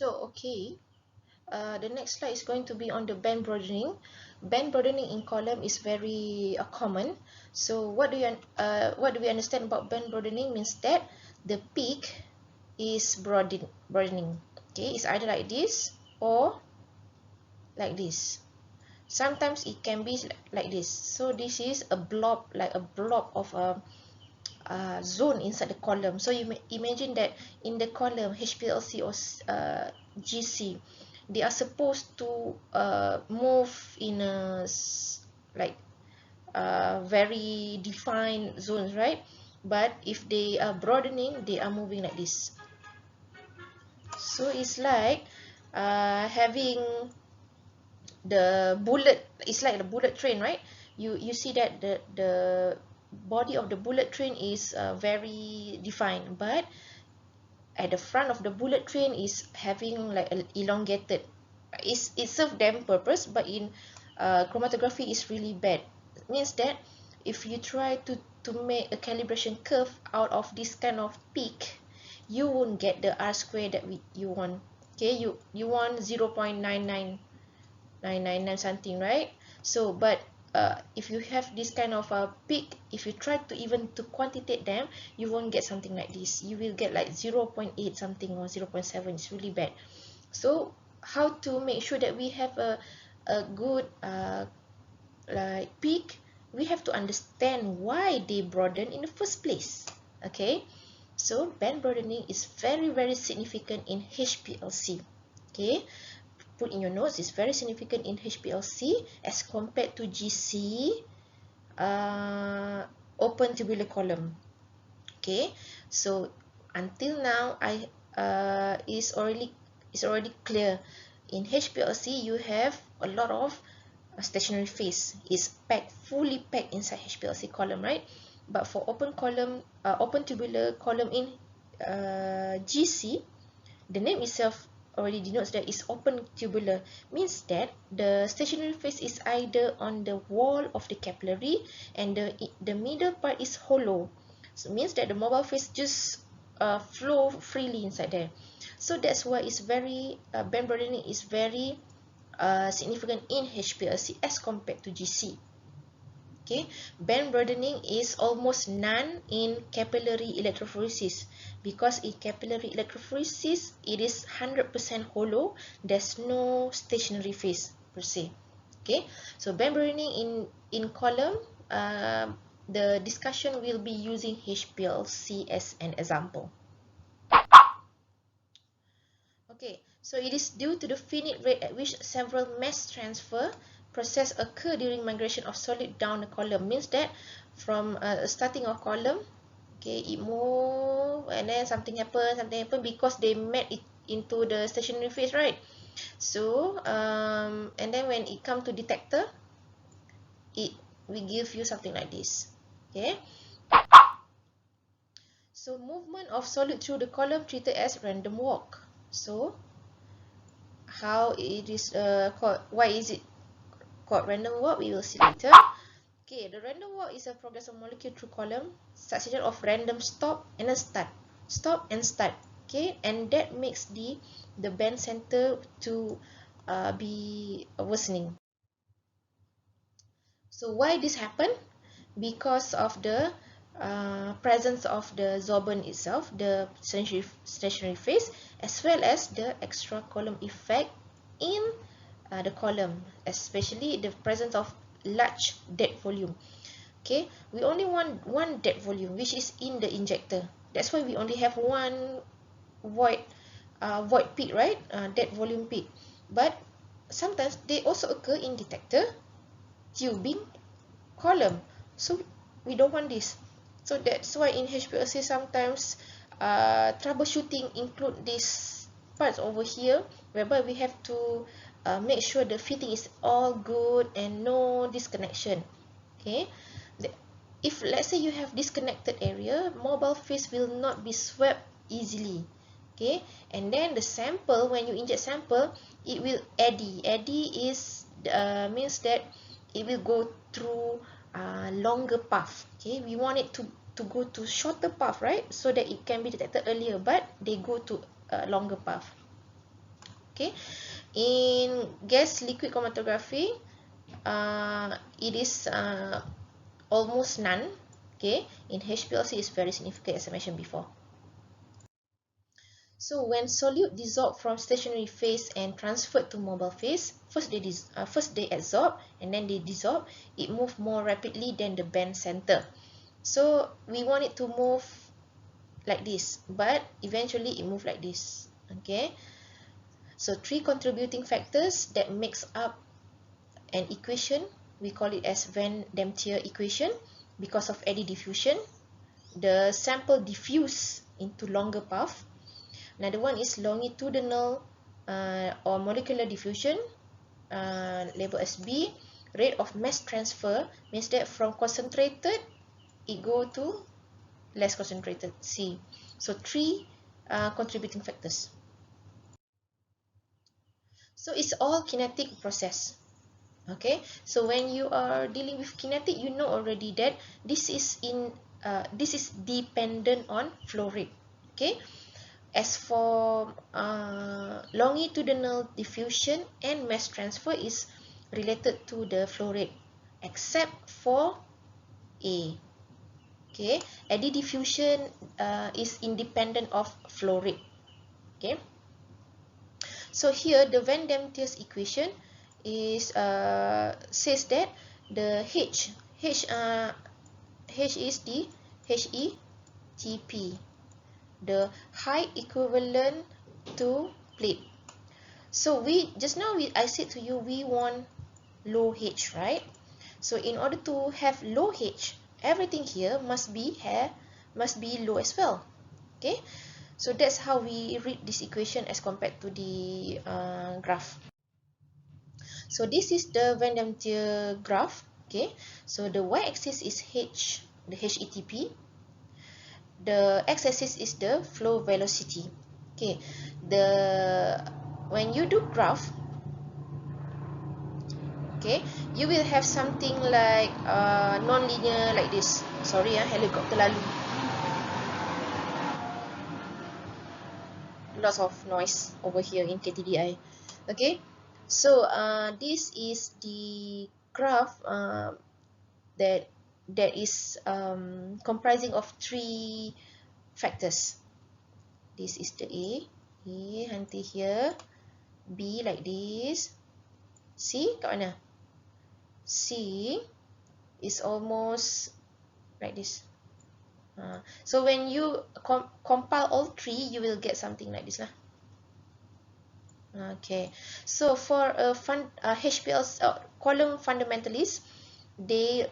Okay, the next slide is going to be on the band broadening. Band broadening in column is very common. So what do we understand about band broadening? Means that the peak is broadening. Okay, it's either like this or like this. Sometimes it can be like this. So this is a blob, like a blob of a zone inside the column. So you may imagine that in the column HPLC or GC, they are supposed to move in a like very defined zones, right? But if they are broadening, they are moving like this. So it's like having the bullet. It's like the bullet train, right? You see that the body of the bullet train is very defined, but at the front of the bullet train is having like an elongated. It serves them purpose, but in chromatography is really bad. It means that if you try to make a calibration curve out of this kind of peak, you won't get the r square that you want. Okay, you want 0.99999 something, right? So but if you have this kind of a peak, if you try to even to quantitate them, you won't get something like this. You will get like 0.8 something or 0.7. It's really bad. So how to make sure that we have a good like peak? We have to understand why they broaden in the first place. Okay, so band broadening is very significant in HPLC. Okay, put in your notes, is very significant in HPLC as compared to GC, open tubular column. Okay, so until now is already clear. In HPLC you have a lot of stationary phase. Is packed, fully packed inside HPLC column, right? But for open tubular column in GC, the name itself already denotes that it's open tubular. Means that the stationary phase is either on the wall of the capillary and the middle part is hollow. So it means that the mobile phase just flow freely inside there. So that's why it's very band broadening is very significant in HPLC as compared to GC. Okay, band broadening is almost none in capillary electrophoresis, because in capillary electrophoresis it is 100% hollow. There's no stationary phase per se. Okay, so band broadening in column, the discussion will be using HPLC as an example. Okay, so it is due to the finite rate at which several mass transfer process occur during migration of solid down the column. Means that from starting of column, okay, it move and then something happen because they met it into the stationary phase, right? So and then when it come to detector, it will give you something like this. Okay, so movement of solid through the column treated as random walk. So how it is called, why is it called random walk, we will see later. Okay, the random walk is a progress of molecule through column succession of random stop and a stop and start. Okay, and that makes the band center to be worsening. So why this happen? Because of the presence of the sorbent itself, the stationary phase, as well as the extra column effect in the column, especially the presence of large dead volume. Okay, we only want one dead volume, which is in the injector. That's why we only have one void peak, right? Dead volume peak. But sometimes they also occur in detector, tubing, column. So we don't want this. So that's why in HPLC sometimes troubleshooting include these parts over here, whereby we have to make sure the fitting is all good and no disconnection. Okay, if let's say you have disconnected area, mobile phase will not be swept easily. Okay, and then the sample, when you inject sample, it will eddy is means that it will go through longer path. Okay, we want it to go to shorter path, right? So that it can be detected earlier, but they go to a longer path. Okay, in gas liquid chromatography, it is almost none. Okay, in HPLC is very significant, as I mentioned before. So when solute dissolve from stationary phase and transferred to mobile phase, first they absorb and then they dissolve. It moves more rapidly than the band center. So we want it to move like this, but eventually it moves like this. Okay, so three contributing factors that makes up an equation. We call it as Van Damtier equation. Because of eddy diffusion, the sample diffuse into longer path. Another one is longitudinal or molecular diffusion, labeled as B. Rate of mass transfer means that from concentrated, it go to less concentrated, C. So three contributing factors. So it's all kinetic process. Okay, so when you are dealing with kinetic, you know already that this is dependent on flow rate. Okay, as for longitudinal diffusion and mass transfer is related to the flow rate, except for A. Okay, eddy diffusion is independent of flow rate. Okay, so here the Van Damtier's equation is says that the H is the HETP, the height equivalent to plate. So we just now I said to you we want low H, right? So in order to have low H, everything here must be low as well. Okay, so that's how we read this equation as compared to the graph. So this is the Van Damtier graph. Okay, so the y-axis is the HETP. The x-axis is the flow velocity. Okay, when you do graph, okay, you will have something like non-linear like this. Sorry, helicopter lalu. Lots of noise over here in KTDI. Okay, so this is the graph that is comprising of three factors. This is the A nanti here, B like this, C kat mana? C is almost like this. So when you compile all three, you will get something like this lah. Okay, so for a HPL column fundamentalist, they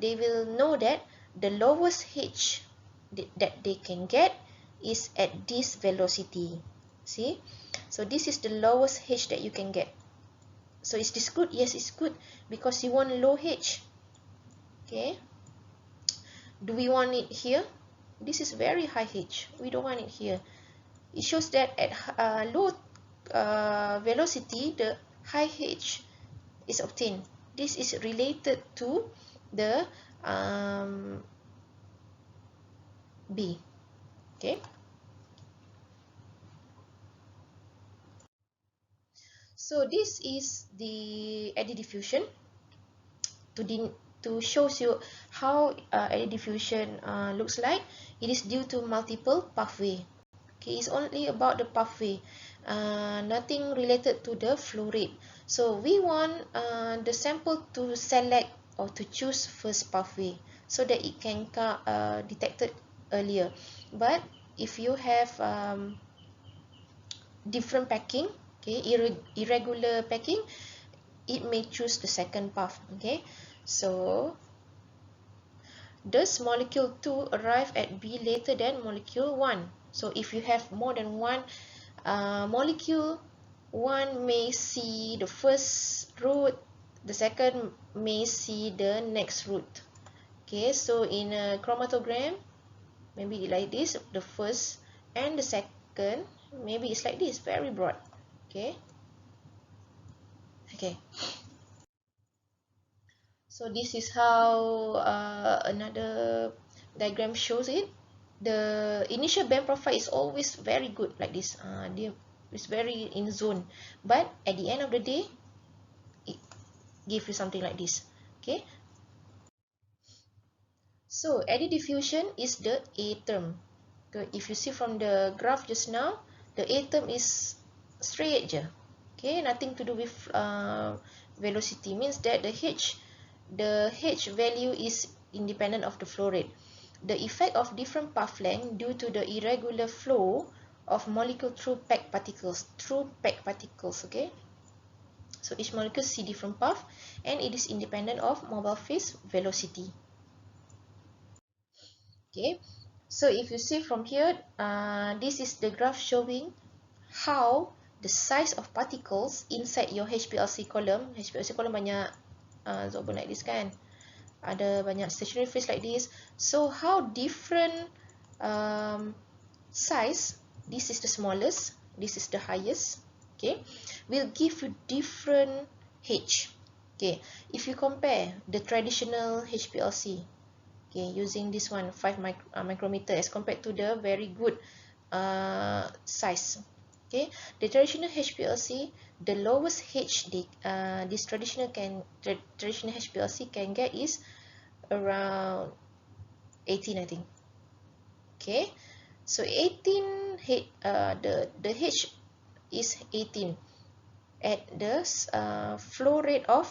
will know that the lowest H that they can get is at this velocity. See, so this is the lowest H that you can get. So is this good? Yes, it's good because you want low H. Okay, do we want it here? This is very high H. We don't want it here. It shows that at low velocity, the high H is obtained. This is related to the B. Okay. So this is the eddy diffusion to shows you how eddy diffusion looks like. It is due to multiple pathway. Okay, it's only about the pathway, nothing related to the flow rate. So we want the sample to select or to choose first pathway so that it can detected earlier. But if you have different packing, okay, irregular packing, it may choose the second path. Okay, so does molecule 2 arrive at B later than molecule 1? So if you have more than one molecule, one may see the first route, the second may see the next route. Okay, so in a chromatogram, maybe like this, the first and the second, maybe it's like this, very broad. Okay. Okay. So this is how another diagram shows it. The initial band profile is always very good like this. It's very in zone. But at the end of the day, it gives you something like this. Okay. So eddy diffusion is the A term. Okay. If you see from the graph just now, the A term is straight je. Okay, nothing to do with velocity. Means that the H value is independent of the flow rate. The effect of different path length due to the irregular flow of molecule through packed particles. Okay. So each molecule see different path, and it is independent of mobile phase velocity. Okay. So if you see from here, this is the graph showing how the size of particles inside your HPLC column. HPLC column banyak sorbon like this kan, ada banyak stationary phase like this. So how different size, this is the smallest, this is the highest, okay, will give you different H. Okay, if you compare the traditional HPLC, okay, using this one 5 micrometer as compared to the very good size. Okay, the traditional HPLC, the lowest H this traditional HPLC can get is around 18, I think. Okay, so 18 the H is 18 at the flow rate of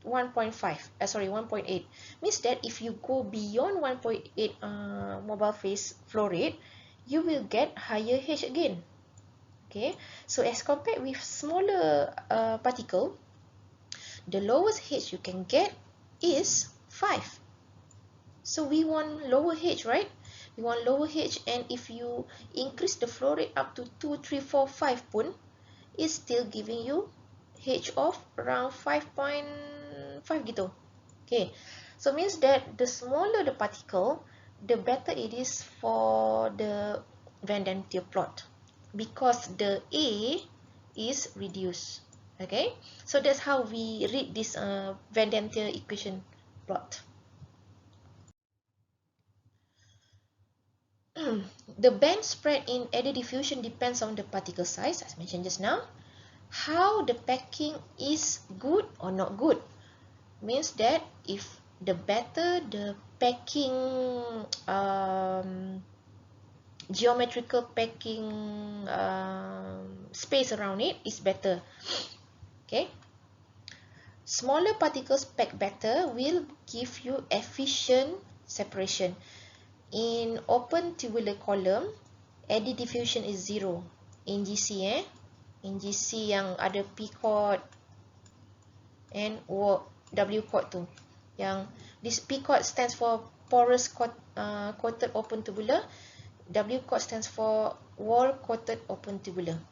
1.5 1.8. Means that if you go beyond 1.8 mobile phase flow rate, you will get higher H again. Okay, so as compared with smaller particle, the lowest H you can get is 5. So we want lower H, right? We want lower H, and if you increase the flow rate up to 2, 3, 4, 5 pun, it's still giving you H of around 5.5 gitu. Okay, so means that the smaller the particle, the better it is for the Van Dentier plot, because the A is reduced. Okay, so that's how we read this Van Dentier equation plot. The band spread in eddy diffusion depends on the particle size, as mentioned just now. How the packing is good or not good means that if the better the packing geometrical packing space around it is better. Okay, smaller particles packed better will give you efficient separation. In open tubular column, eddy diffusion is 0. In GC in GC yang ada P chord and W chord tu, yang this P chord stands for porous coated open tubular, W chord stands for wall coated open tubular.